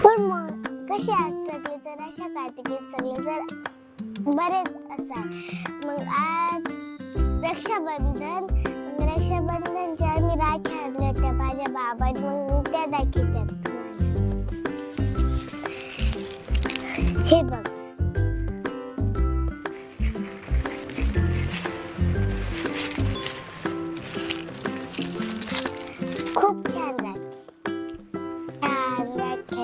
पण मग कसे आज सगळे जर अशा कार्तिकीत सगळे जर बरे असाल मग आज रक्षाबंधन रक्षाबंधनच्या मी राखी आणल्या होत्या माझ्या बाबांनी मग मी त्या दाखवतात हे बघ खूप छान राखी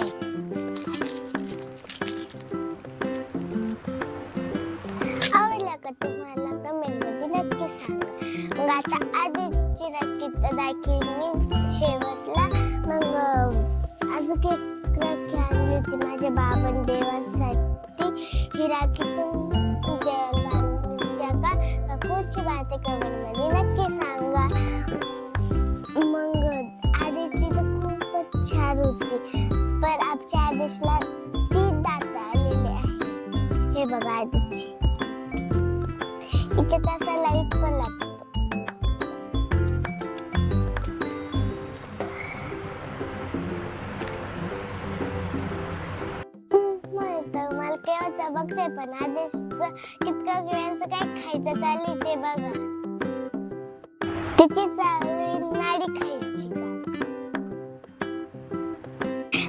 आवडला का तुम्हाला कमेंट मध्ये नक्की सांगा मग आता आधीची राखी तर दाखवली मी शेवटला मग अजून एक राखी आणली होती माझ्या बाबांनी देवासाठी ही राखी तुम्ही देवाला द्या का कोणची बात कमेंट मध्ये नक्की सांगा मग आदेशची तर खूपच छान होती पण आमच्या आदेशला 3 दात आलेले आहे हे बघा आदेशची हिच्यात असा लाईट पण लागतो मला केव्हाच बघते पण आदेशचं कितकं वेळाचं काय खायचं चाललंय ते बघा तिची नाडी खायची का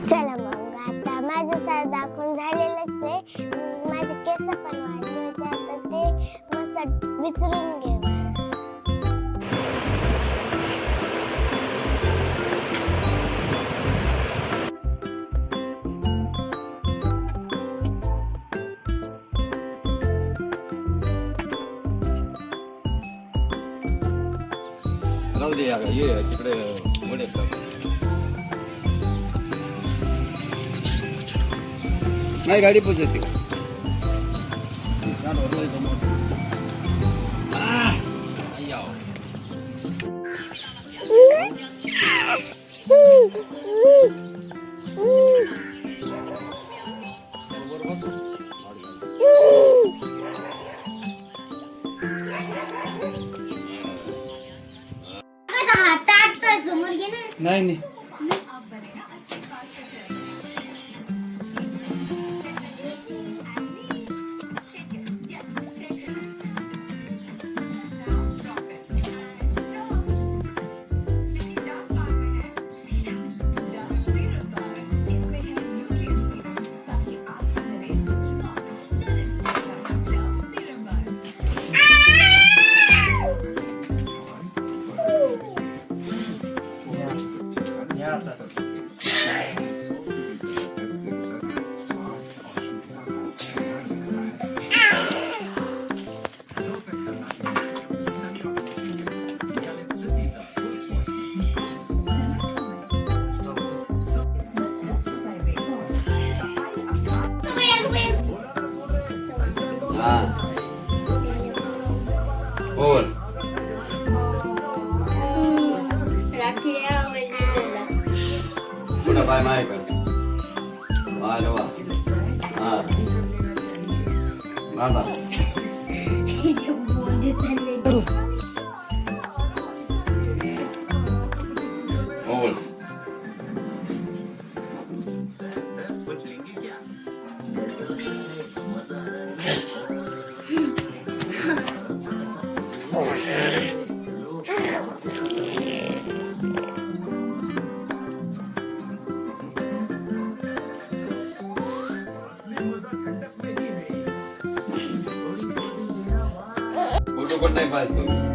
चला मग आता माझं सार दाखवून झालेलंच आहे माझे केस पण वाढले होते आता ते मस्त विचारून घेऊ राहू दे यार ये तिकडे मोठे नाही गाडी पोचते नाही नाही बोल कुठं पाय माय कर वा हा बाबा बोल फोटो पण नाही पाहिजे